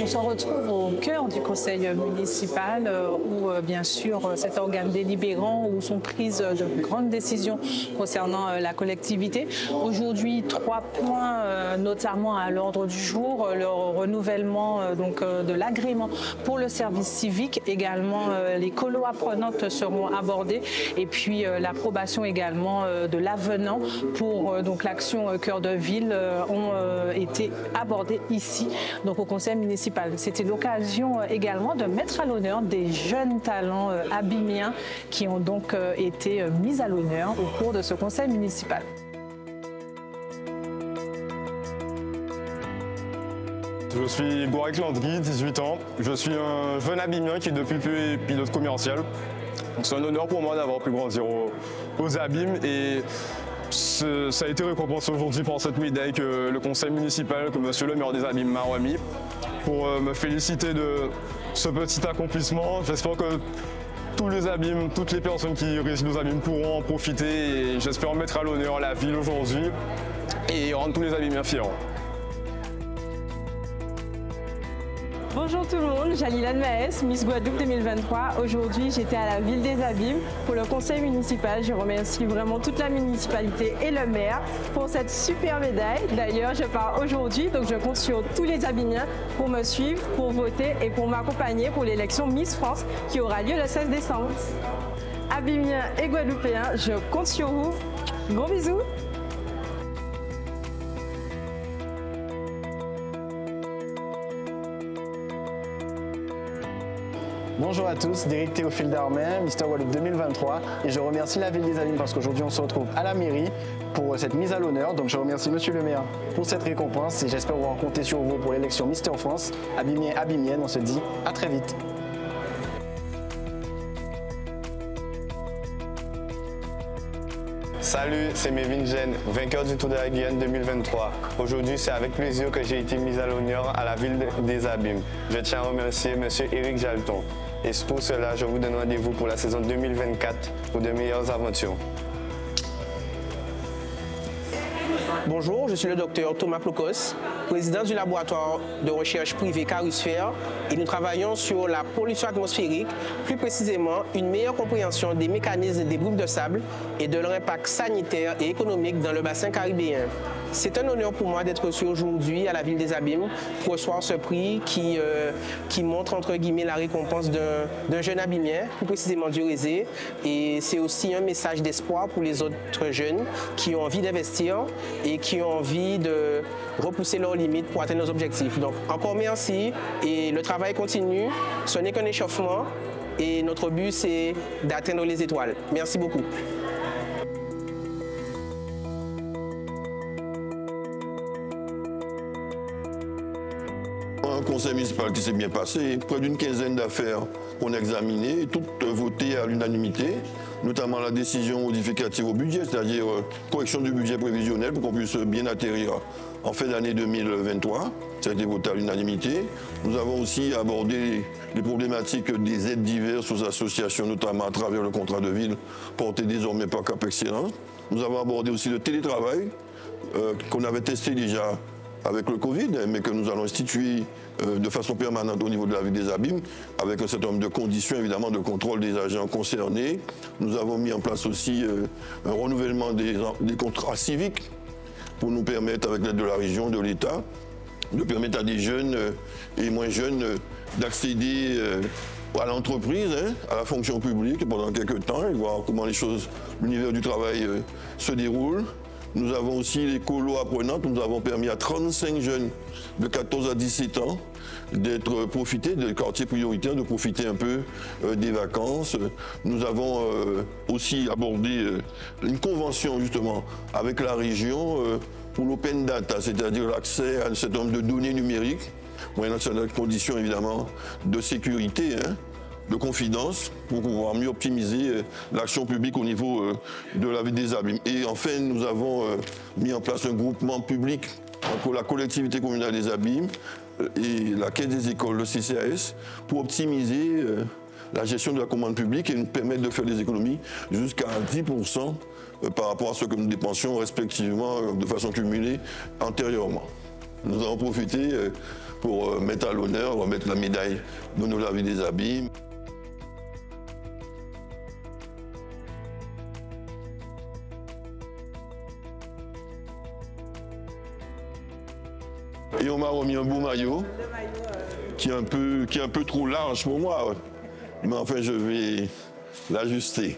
On se retrouve au cœur du conseil municipal où, bien sûr, cet organe délibérant où sont prises de grandes décisions concernant la collectivité. Aujourd'hui, 3 points notamment à l'ordre du jour, le renouvellement de l'agrément pour le service civique, également les colos apprenantes seront abordées et puis l'approbation également de l'avenant pour l'action Cœur de Ville ont été abordées ici au conseil municipal. C'était l'occasion également de mettre à l'honneur des jeunes talents abimiens qui ont donc été mis à l'honneur au cours de ce conseil municipal. Je suis Gorek Landry, 18 ans. Je suis un jeune abimien qui depuis peu est pilote commercial. C'est un honneur pour moi d'avoir pu grandir aux abîmes et ça a été récompensé aujourd'hui par cette médaille que le conseil municipal, que monsieur le maire des Abîmes m'a remis pour me féliciter de ce petit accomplissement. J'espère que tous les abîmes, toutes les personnes qui résident aux abîmes pourront en profiter et j'espère mettre à l'honneur la ville aujourd'hui et rendre tous les abîmiens fiers. Bonjour tout le monde, Jalilane Maes, Miss Guadeloupe 2023. Aujourd'hui, j'étais à la ville des Abîmes pour le conseil municipal. Je remercie vraiment toute la municipalité et le maire pour cette super médaille. D'ailleurs, je pars aujourd'hui, donc je compte sur tous les Abimiens pour me suivre, pour voter et pour m'accompagner pour l'élection Miss France qui aura lieu le 16 décembre. Abimiens et Guadeloupéens, je compte sur vous. Gros bisous! Bonjour à tous, Derek Théophile Darmain, Mister Guadeloupe 2023 et je remercie la ville des Abîmes parce qu'aujourd'hui on se retrouve à la mairie pour cette mise à l'honneur. Donc je remercie monsieur le maire pour cette récompense et j'espère pouvoir compter sur vous pour l'élection Mister France. Abimiens, Abimiennes, on se dit à très vite. Salut, c'est Mévin Gène, vainqueur du Tour de la Guyane 2023. Aujourd'hui, c'est avec plaisir que j'ai été mis à l'honneur à la ville des Abîmes. Je tiens à remercier M. Éric Jalton. Et pour cela, je vous donne rendez-vous pour la saison 2024 pour de meilleures aventures. Bonjour, je suis le docteur Thomas Plocos, président du laboratoire de recherche privé Carusphère et nous travaillons sur la pollution atmosphérique, plus précisément une meilleure compréhension des mécanismes des brumes de sable et de leur impact sanitaire et économique dans le bassin caribéen. C'est un honneur pour moi d'être reçu aujourd'hui à la ville des Abîmes pour recevoir ce prix qui montre entre guillemets la récompense d'un jeune abimien, plus précisément du Rézé. Et c'est aussi un message d'espoir pour les autres jeunes qui ont envie d'investir et qui ont envie de repousser leurs limites pour atteindre nos objectifs. Donc encore merci et le travail continue, ce n'est qu'un échauffement et notre but c'est d'atteindre les étoiles. Merci beaucoup. Un conseil municipal qui s'est bien passé, près d'une quinzaine d'affaires qu'on a examinées, toutes votées à l'unanimité, notamment la décision modificative au budget, c'est-à-dire correction du budget prévisionnel pour qu'on puisse bien atterrir en fin d'année 2023. Ça a été voté à l'unanimité. Nous avons aussi abordé les problématiques des aides diverses aux associations, notamment à travers le contrat de ville porté désormais par Cap Excellence. Nous avons abordé aussi le télétravail qu'on avait testé déjà avec le Covid, mais que nous allons instituer de façon permanente au niveau de la ville des Abîmes, avec un certain nombre de conditions, évidemment, de contrôle des agents concernés. Nous avons mis en place aussi un renouvellement des contrats civiques pour nous permettre, avec l'aide de la région, de l'État, de permettre à des jeunes et moins jeunes d'accéder à l'entreprise, à la fonction publique pendant quelques temps, et voir comment les choses, l'univers du travail se déroule. Nous avons aussi les colos apprenantes. Nous avons permis à 35 jeunes de 14 à 17 ans d'être profités des quartiers prioritaires, de profiter un peu des vacances. Nous avons aussi abordé une convention justement avec la région pour l'open data, c'est-à-dire l'accès à un certain nombre de données numériques, moyennant certaines conditions évidemment de sécurité, de confidence pour pouvoir mieux optimiser l'action publique au niveau de la ville des Abîmes. Et enfin, nous avons mis en place un groupement public entre la collectivité communale des Abîmes et la Caisse des écoles, le CCAS, pour optimiser la gestion de la commande publique et nous permettre de faire des économies jusqu'à 10% par rapport à ce que nous dépensions respectivement de façon cumulée antérieurement. Nous avons profité pour mettre à l'honneur, remettre la médaille d'honneur de la ville des Abîmes. Et on m'a remis un beau maillot qui est un peu trop large pour moi. Mais enfin, je vais l'ajuster.